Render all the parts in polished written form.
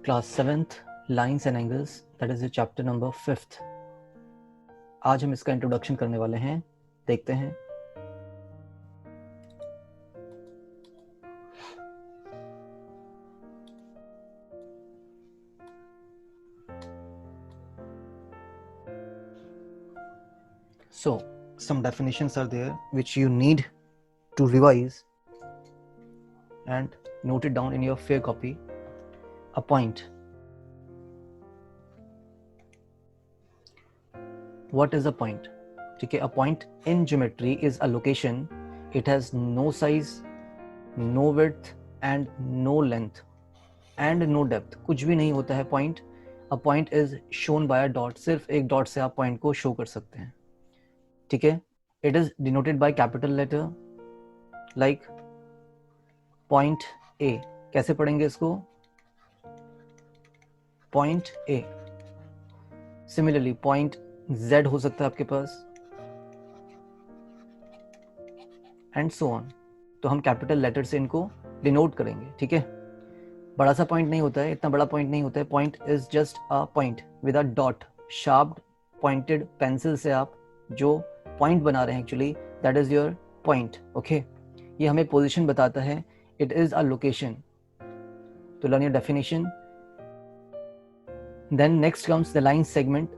Class 7th lines and angles, that is chapter number 5th। आज हम इसका introduction करने वाले हैं, देखते हैं। So some definitions are there which you need to revise and note it down in your fair copy. A point. What is a point? ठीक है, a point in geometry is a location. It has no size, no width and no length and no depth. कुछ भी नहीं होता है point. A point is shown by a dot. सिर्फ एक dot से आप पॉइंट को शो कर सकते हैं। ठीक है, it is denoted by capital letter like point A. कैसे पढ़ेंगे इसको? point A. Similarly point Z हो सकता है आपके पास एंड सो ऑन। तो हम कैपिटल लेटर से इनको डिनोट करेंगे। ठीक है, बड़ा सा पॉइंट नहीं होता है, इतना बड़ा पॉइंट नहीं होता है। Point is just a point with a dot. Sharp pointed pencil से आप जो पॉइंट बना रहे हैं, actually that is your point. Okay, ये हमें पोजीशन बताता है। It is a location. तो learn your definition. Then next comes the line segment.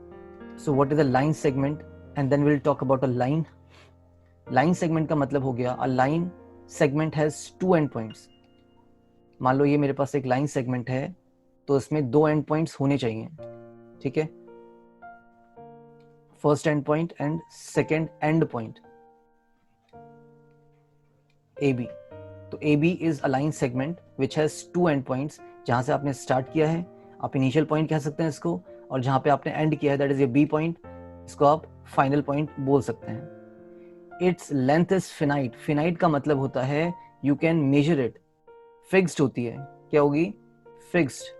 So what is a line segment and then will talk about a line. Line segment का मतलब हो गया, a line segment has two end points. मान लो ये मेरे पास एक line segment है, तो इसमें दो एंड पॉइंट्स होने चाहिए। ठीक है, first end point and second end point, A B. तो A B is a line segment which has two end points. जहां से आपने स्टार्ट किया है आप इनिशियल पॉइंट कह सकते हैं इसको, और जहां पे आपने एंड किया है दैट इज ये बी पॉइंट, इसको आप फाइनल पॉइंट बोल सकते हैं। It's length is finite. Finite का मतलब होता है you can measure it. Fixed होती है, क्या होगी? फिक्स्ड।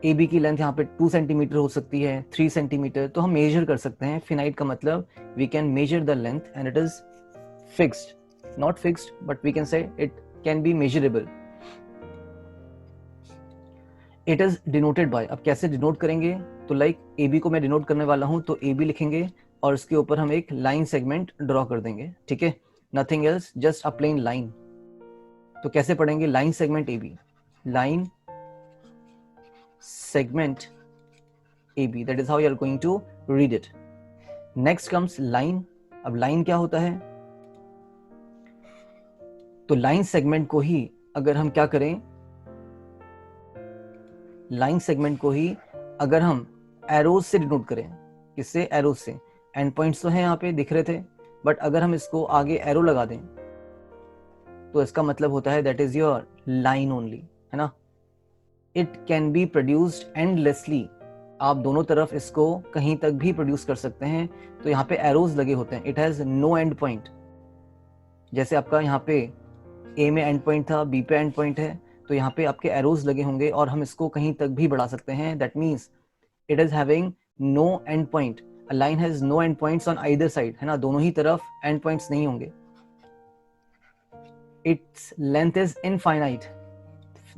ए बी की लेंथ यहाँ पे 2 सेंटीमीटर हो सकती है, 3 सेंटीमीटर, तो हम मेजर कर सकते हैं। फिनाइट का मतलब we can measure the length and it is fixed, not fixed but we can say it can be measurable. It is denoted by. अब कैसे डिनोट करेंगे? तो लाइक ए बी को मैं डिनोट करने वाला हूं, तो ए बी लिखेंगे और उसके ऊपर हम एक लाइन सेगमेंट ड्रॉ कर देंगे। ठीक है, nothing else, just a plain line. तो कैसे पढ़ेंगे? Line segment A B, line segment AB, that is how you are going to read it. Next comes line. अब लाइन क्या होता है? तो लाइन सेगमेंट को ही अगर हम क्या करें, लाइन सेगमेंट को ही अगर हम एरोज से डिनोट करें, किससे? एरोज से। एंड पॉइंट्स तो हैं यहाँ पे दिख रहे थे, बट अगर हम इसको आगे एरो लगा दें तो इसका मतलब होता है that is your line only, है ना। It can be produced endlessly. आप दोनों तरफ इसको कहीं तक भी प्रोड्यूस कर सकते हैं। तो यहाँ पे एरोज लगे होते हैं। It has no end point. जैसे आपका यहाँ पे ए में एंड पॉइंट था, बी पे एंड पॉइंट है, तो यहाँ पे आपके एरोज लगे होंगे और हम इसको कहीं तक भी बढ़ा सकते हैं। That means it is having no end point. A line has no end points on either side, है ना, दोनों ही तरफ एंड पॉइंट्स नहीं होंगे। Its length is infinite.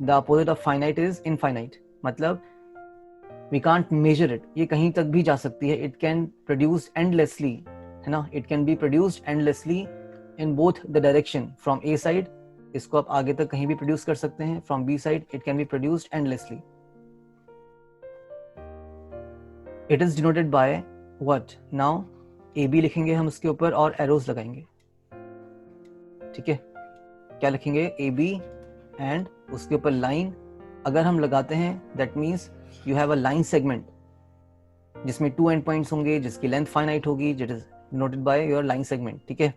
The opposite of finite is infinite, मतलब वी कांट मेजर इट। ये कहीं तक भी जा सकती है। इट कैन प्रोड्यूस एंडलेसली, है ना। It can be produced endlessly in both the direction. From A side इसको आप आगे तक कहीं भी प्रोड्यूस कर सकते हैं, from B side it can be produced endlessly. It is denoted by what? Now A B लिखेंगे हम उसके ऊपर और एरोज लगाएंगे। ठीक है, क्या लिखेंगे? ए बी एंड उसके ऊपर लाइन अगर हम लगाते हैं that means you have a line segment जिसमें टू एंड पॉइंट्स होंगे, जिसकी लेंथ फाइनाइट होगी, it is noted by your line segment. ठीक है,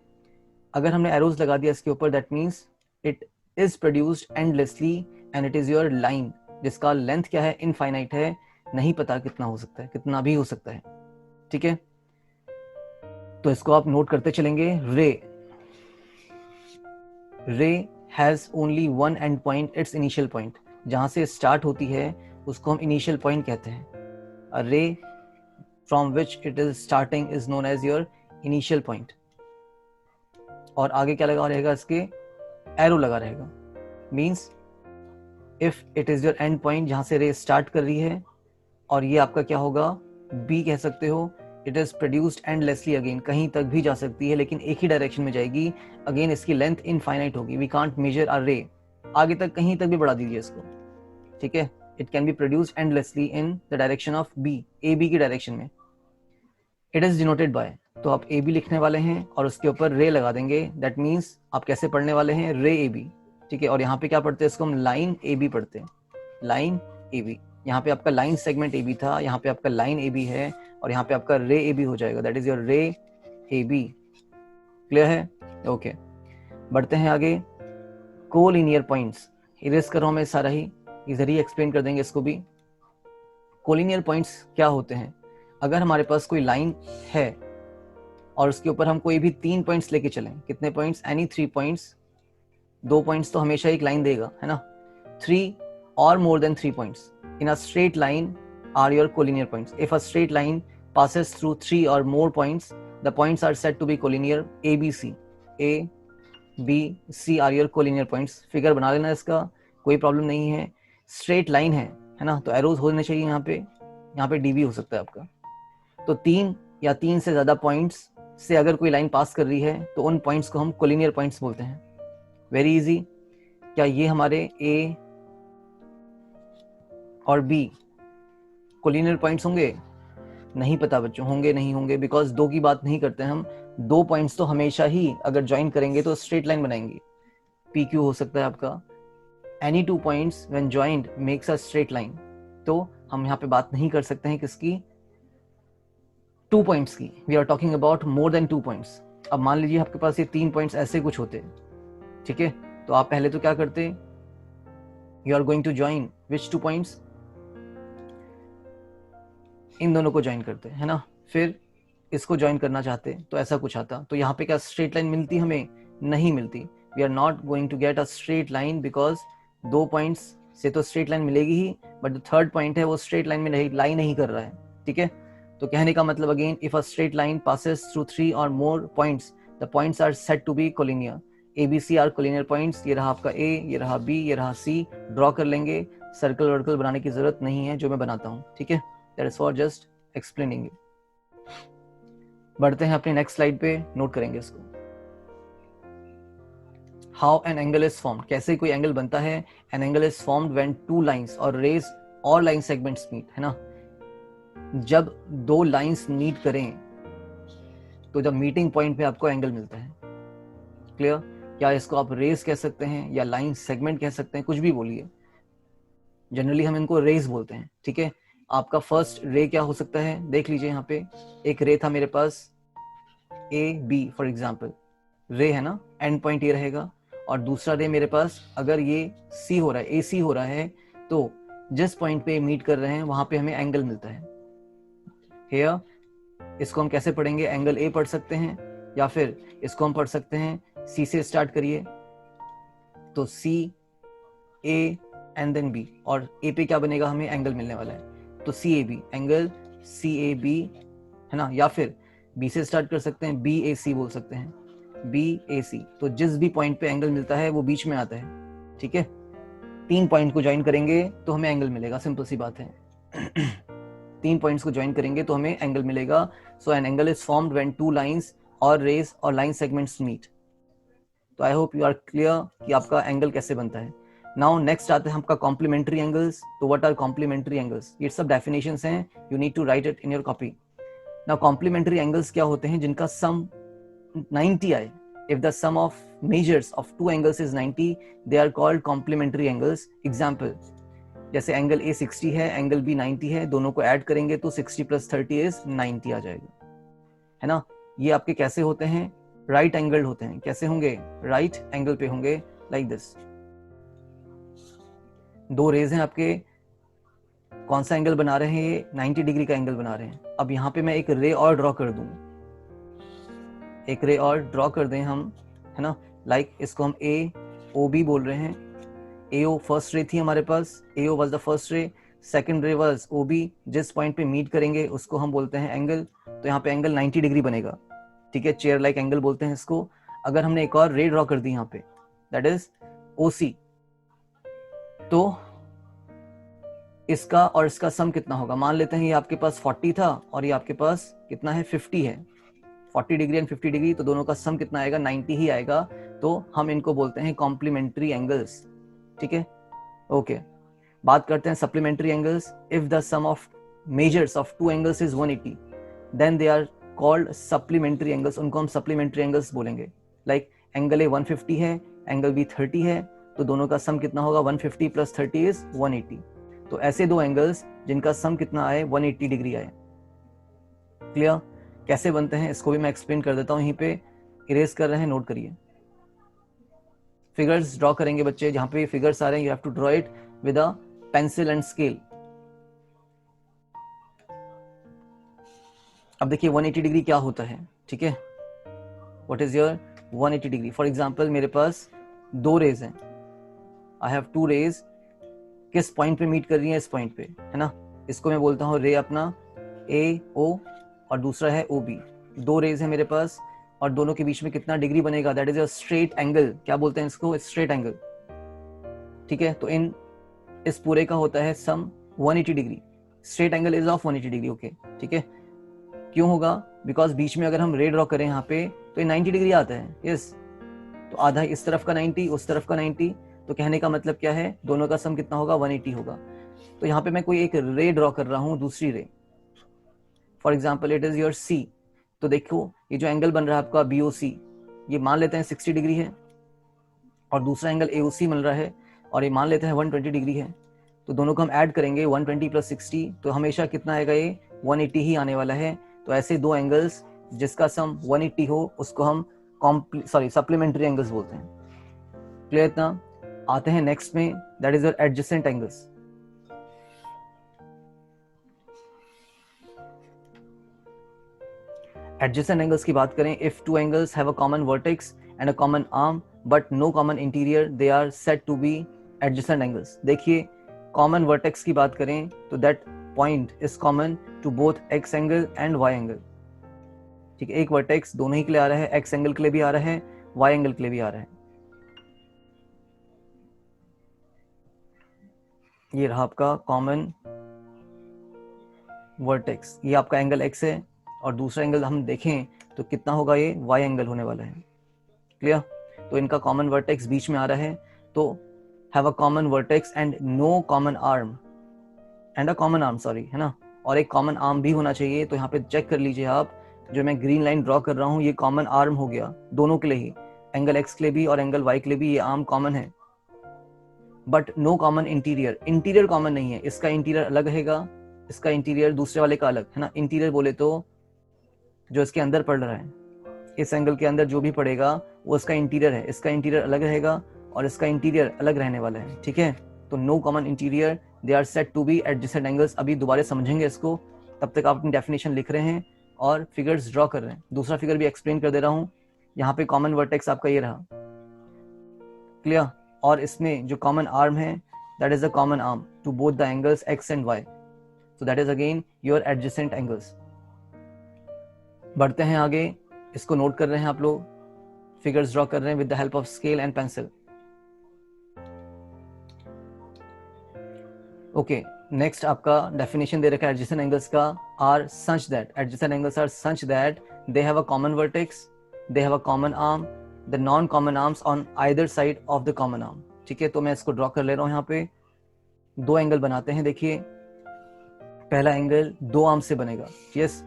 अगर हमने एरोज लगा दिया इसके ऊपर that means it is produced endlessly and it is your line, जिसका लेंथ क्या है? इनफाइनाइट है, नहीं पता कितना हो सकता है, कितना भी हो सकता है। ठीक है, तो इसको आप नोट करते चलेंगे। रे has only one and point, it's initial point. जहां से स्टार्ट होती है उसको हम इनिशियल पॉइंट कहते हैं। A ray from which it is starting is known as your initial point. और आगे क्या लगा रहेगा? इसके एरो लगा रहेगा। Means if it is your end point, जहां से रे स्टार्ट कर रही है, और ये आपका क्या होगा, बी कह सकते हो, it is produced endlessly again, कहीं तक भी जा सकती है लेकिन एक ही डायरेक्शन में जाएगी, अगेन इसकी लेंथ इनफाइनाइट होगी, वी कांट मेजर अ रे, आगे तक कहीं तक भी बढ़ा दीजिए इसको, ठीक है। It can be produced endlessly in the direction of B, A B की डायरेक्शन में। इट इज डिनोटेड बाय, तो आप ए बी लिखने वाले हैं और उसके ऊपर रे लगा देंगे, दैट मीन्स आप कैसे पढ़ने वाले हैं, रे ए बी, ठीक है। और यहाँ पे क्या पढ़ते हैं, इसको हम लाइन ए बी पढ़ते हैं, लाइन ए बी। यहाँ पे आपका लाइन सेगमेंट ए बी था, यहाँ पे आपका लाइन ए बी है, और यहाँ पे आपका रे ए बी हो जाएगा, दैट इज योर रे ए बी। क्लियर है? ओके, बढ़ते हैं आगे। कोलिनियर पॉइंट्स, इरेज कर रहा हूं मैं सारा ही, इधर ही एक्सप्लेन कर देंगे इसको भी। कोलिनियर पॉइंट्स क्या होते हैं, अगर हमारे पास कोई लाइन है और उसके ऊपर हम कोई भी 3 पॉइंट्स लेके चलें, कितने पॉइंट्स, एनी 3 पॉइंट्स, 2 पॉइंट्स तो हमेशा एक लाइन देगा, है ना, 3 or more than 3 points in a straight line are your collinear points. If a straight line passes through 3 or more points, the points are said to be collinear. A, B, C, A, B, C are your collinear points. Figure बना लेना इसका, कोई problem नहीं है। Straight line है ना, तो arrows होने चाहिए यहाँ पे डीवी हो सकता है आपका। तो 3 या 3 से ज्यादा पॉइंट्स से अगर कोई लाइन पास कर रही है तो उन पॉइंट्स को हम कोलिनियर पॉइंट्स बोलते हैं। Very easy. क्या ये हमारे ए और बी कोलिनियर पॉइंट्स होंगे? नहीं पता बच्चों, होंगे नहीं होंगे, बिकॉज 2 की बात नहीं करते हम। 2 पॉइंट्स तो हमेशा ही अगर ज्वाइन करेंगे तो स्ट्रेट लाइन बनाएंगे। पी क्यू हो सकता है आपका। Any 2 points when joined makes a straight line. तो हम यहाँ पे बात नहीं कर सकते हैं किसकी, 2 पॉइंट्स की। We are talking about more than 2 points. अब मान लीजिए आपके पास ये 3 पॉइंट्स ऐसे कुछ होते, ठीक है, तो आप पहले तो क्या करते, you are going to join which 2 points, इन दोनों को ज्वाइन करते हैं ना, फिर इसको ज्वाइन करना चाहते तो ऐसा कुछ आता। तो यहाँ पे क्या स्ट्रेट लाइन मिलती, हमें नहीं मिलती। We are not going to get a straight line, because 2 points से तो स्ट्रेट लाइन मिलेगी ही, बट जो थर्ड पॉइंट है वो स्ट्रेट लाइन में नहीं लाई नहीं कर रहा है, ठीक है। तो कहने का मतलब again, if a straight line passes through 3 और more points, the points are said to be collinear. A B C are collinear points. ये रहा आपका ए, ये रहा बी, ये रहा सी, ड्रॉ कर लेंगे। सर्कल वर्कल बनाने की जरूरत नहीं है जो मैं बनाता हूँ, ठीक है, that is for just explaining it. बढ़ते हैं अपने नेक्स्ट स्लाइड पे, नोट करेंगे इसको। How an angle is formed, कैसे कोई एंगल बनता है। N angle is formed when 2 lines or rays or line segments meet, है ना। जब 2 लाइंस मीट करें तो जब मीटिंग पॉइंट पे आपको एंगल मिलता है। क्लियर? क्या इसको आप रेज कह सकते हैं या लाइन सेगमेंट कह सकते हैं, कुछ भी बोलिए, जनरली हम इनको रेज बोलते हैं, ठीक है। आपका फर्स्ट रे क्या हो सकता है, देख लीजिए यहाँ पे। एक रे था मेरे पास ए बी फॉर एग्जाम्पल, रे है ना, एंड पॉइंट ये रहेगा। और दूसरा रे मेरे पास अगर ये सी हो रहा है, ए सी हो रहा है, तो जिस पॉइंट पे मीट कर रहे हैं वहां पे हमें एंगल मिलता है। हेयर इसको हम कैसे पढ़ेंगे, एंगल ए पढ़ सकते हैं, या फिर इसको हम पढ़ सकते हैं सी से स्टार्ट करिए, तो C A and then B, और ए पे क्या बनेगा, हमें एंगल मिलने वाला है, तो C A B, angle C A B, है ना। या फिर बी से स्टार्ट कर सकते हैं, बी ए सी बोल सकते हैं, बी ए सी। तो जिस भी पॉइंट पे एंगल मिलता है वो बीच में आता है, ठीक है। 3 पॉइंट को ज्वाइन करेंगे तो हमें एंगल मिलेगा, सिंपल सी बात है। 3 पॉइंट्स को ज्वाइन करेंगे तो हमें एंगल मिलेगा। So an angle is formed when 2 lines or rays or line segments meet. तो I hope you are clear कि आपका एंगल कैसे बनता है। नाउ नेक्स्ट आते हैं आपका कॉम्प्लीमेंट्री एंगल्स। तो व्हाट आर कॉम्प्लीमेंट्री एंगल्स, ये सब डेफिनेशंस हैं, you need to write it in your copy. Now complementary angles क्या होते हैं, जिनका सम 90 आए। If the sum of measures of 2 angles is 90, they are called complementary angles. Example, जैसे एंगल A 60 है, एंगल B 90 है, दोनों को ऐड करेंगे तो 60 + 30 is 90 आ जाएगा, है ना। ये आपके कैसे होते हैं, राइट एंगल होते हैं। कैसे होंगे, राइट एंगल पे होंगे, लाइक दिस। 2 रेज हैं आपके, कौन सा एंगल बना रहे हैं, ये 90 डिग्री का एंगल बना रहे हैं। अब यहाँ पे मैं एक रे और ड्रॉ कर दूं, एक रे और ड्रॉ कर दें हम, है ना, लाइक इसको हम ए ओ बी बोल रहे हैं। ए ओ फर्स्ट रे थी हमारे पास, ए ओ was the first ray, second रे वॉज ओ बी। जिस पॉइंट पे मीट करेंगे उसको हम बोलते हैं एंगल। तो यहाँ पे एंगल 90 डिग्री बनेगा, ठीक है, चेयर लाइक एंगल बोलते हैं इसको। अगर हमने एक और रे ड्रॉ कर दी यहाँ पे, दैट इज ओ सी, तो इसका और इसका सम कितना होगा। मान लेते हैं ये आपके पास 40 था और ये आपके पास कितना है 50 है, 40 डिग्री एंड 50 डिग्री, तो दोनों का सम कितना आएगा 90 ही आएगा। तो हम इनको बोलते हैं कॉम्प्लीमेंट्री एंगल्स। ठीक है, ओके। बात करते हैं supplementary angles. If the sum of measures of two angles is 180 then they are called supplementary angles, उनको हम सप्लीमेंट्री एंगल्स बोलेंगे। लाइक एंगल ए 150 है, एंगल बी 30 है, तो दोनों का सम कितना होगा 150 प्लस 30 इज 180। तो ऐसे दो एंगल्स जिनका सम कितना आए 180 डिग्री आए। क्लियर? कैसे बनते हैं इसको भी मैं एक्सप्लेन कर देता हूं, यहीं पे इरेज कर रहे हैं, नोट करिए। फिगर्स ड्रॉ करेंगे बच्चे, जहां पे फिगर्स आ रहे हैं you have to draw it with a pencil and scale. अब देखिए 180 डिग्री क्या होता है, ठीक है। What is your 180 degree? For example मेरे पास दो रेज हैं, आई हैव टू रेज, किस पॉइंट पे मीट कर रही है, इस पॉइंट पे, है ना। इसको मैं बोलता हूँ रे अपना ए ओ और दूसरा है ओ बी। दो रेज है मेरे पास और दोनों के बीच में कितना डिग्री बनेगा, that is a straight angle. क्या बोलते हैं इसको? Straight angle. ठीक है, तो इन इस पूरे का होता है सम 180 degree. Straight angle is of 180 degree, okay. ठीक है, क्यों होगा? बिकॉज बीच में अगर हम रे ड्रॉ करें यहाँ पे तो ये 90 डिग्री आता है, यस। तो आधा इस तरफ का 90, उस तरफ का 90, तो कहने का मतलब क्या है, दोनों का सम कितना होगा 180 होगा। तो यहाँ पे मैं कोई एक रे ड्रॉ कर रहा हूँ, दूसरी ray, for example it is your C. तो देखो ये जो एंगल बन रहा है आपका BOC, ये मान लेते हैं 60 डिग्री है, और दूसरा एंगल AOC मिल रहा है और ये मान लेते हैं 120 डिग्री है। तो दोनों को हम ऐड करेंगे 120 प्लस 60, तो हमेशा कितना आएगा, ये 180 ही आने वाला है। तो ऐसे दो एंगल्स जिसका सम 180 हो उसको हम सप्लीमेंट्री एंगल्स बोलते हैं। क्लियर इतना? आते हैं नेक्स्ट में, that is your adjacent angles. Adjacent angles की बात करें, if two angles have a common vertex and a common arm but no common interior, they are said to be adjacent angles. देखिए common vertex की बात करें तो that point is common to both X angle and Y angle. ठीक है, एक vertex दोनों ही के लिए आ रहा है, एक्स एंगल के लिए भी आ रहा है, वाई एंगल के लिए भी आ रहा है। ये रहा आपका कॉमन वर्टेक्स, ये आपका एंगल एक्स है और दूसरा एंगल हम देखें तो कितना होगा, ये वाई एंगल होने वाला है। क्लियर? तो इनका कॉमन वर्टेक्स बीच में आ रहा है, तो have a common vertex and no common arm, and a common arm, sorry, है ना, और एक कॉमन आर्म भी होना चाहिए। तो यहाँ पे चेक कर लीजिए आप, जो मैं ग्रीन लाइन ड्रॉ कर रहा हूँ ये कॉमन आर्म हो गया दोनों के लिए ही, एंगल एक्स के लिए भी और एंगल वाई के लिए भी ये आर्म कॉमन है। But no common interior, interior common नहीं है, इसका इंटीरियर अलग रहेगा, इसका इंटीरियर दूसरे वाले का अलग, है ना। इंटीरियर बोले तो जो इसके अंदर पड़ रहा है, इस एंगल के अंदर जो भी पड़ेगा वो इसका इंटीरियर है, इसका इंटीरियर अलग रहेगा और इसका इंटीरियर अलग रहने वाला है। ठीक है, तो no common interior, they are said to be adjacent angles. अभी दोबारा समझेंगे इसको, तब तक आप अपनी डेफिनेशन लिख रहे हैं और फिगर्स ड्रॉ कर रहे हैं। दूसरा फिगर भी एक्सप्लेन कर दे रहा हूँ। यहाँ पे कॉमन वर्टेक्स आपका ये रहा, क्लियर, और इसमें जो कॉमन आर्म है that is the common arm to both the angles X and Y, so that is again your adjacent angles. बढ़ते हैं आगे, इसको नोट कर रहे हैं आप लोग, फिगर्स ड्रॉ कर रहे हैं with the help of scale and pencil. Okay, next आपका डेफिनेशन दे रखा है एडजेसेंट एंगल्स का, are such that, adjacent angles are such that they have a common vertex, they have a common arm, the non common arms on either side of the common arm. ठीक है, तो मैं इसको draw कर ले रहा हूँ। यहाँ पे दो एंगल बनाते हैं, देखिए पहला एंगल दो आर्म से बनेगा, yes,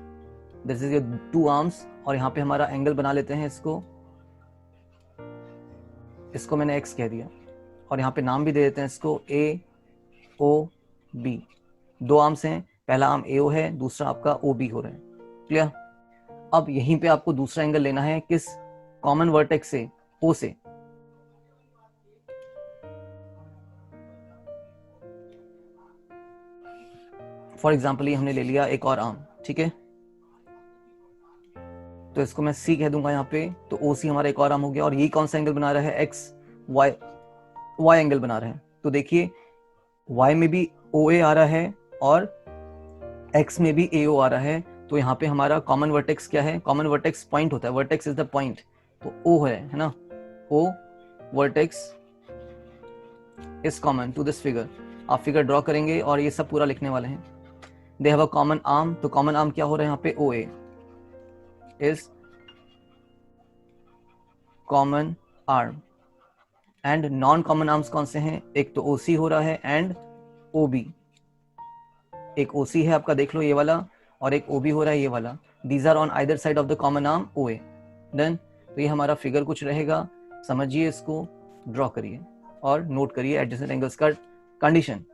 this is your two arms, और यहाँ पे हमारा एंगल बना लेते हैं इसको मैंने एक्स कह दिया और यहाँ पे नाम भी दे देते हैं इसको AOB। दो आर्म्स हैं, पहला आर्म AO है, दूसरा आपका OB हो रहा है। क्लियर? अब यहीं पे आपको दूसरा एंगल लेना है, किस? कॉमन वर्टेक्स से, O से। फॉर एग्जाम्पल ये हमने ले लिया एक और आर्म, ठीक है, तो इसको मैं C कह दूंगा यहाँ पे, तो OC हमारा एक और आर्म हो गया, और ये कौन सा एंगल बना रहा है, Y एंगल बना रहा है। तो देखिए Y में भी OA आ रहा है और X में भी AO आ रहा है, तो यहाँ पे हमारा कॉमन वर्टेक्स क्या है, कॉमन वर्टेक्स पॉइंट होता है, वर्टेक्स इज द पॉइंट, तो O है ना, O vertex is common to this figure. आप फिगर ड्रॉ करेंगे और ये सब पूरा लिखने वाले हैं। They have a common arm, तो कॉमन आर्म क्या हो रहा है यहाँ पे, O A is common arm. And non common arms कौन से हैं, एक तो ओ सी हो रहा है एंड ओ बी। एक ओ सी है आपका, देख लो ये वाला, और एक ओ बी हो रहा है ये वाला। These are on either side of the common arm O A. Done. तो ये हमारा फिगर कुछ रहेगा, समझिए इसको, ड्रॉ करिए और नोट करिए एडजेसेंट एंगल्स का कंडीशन।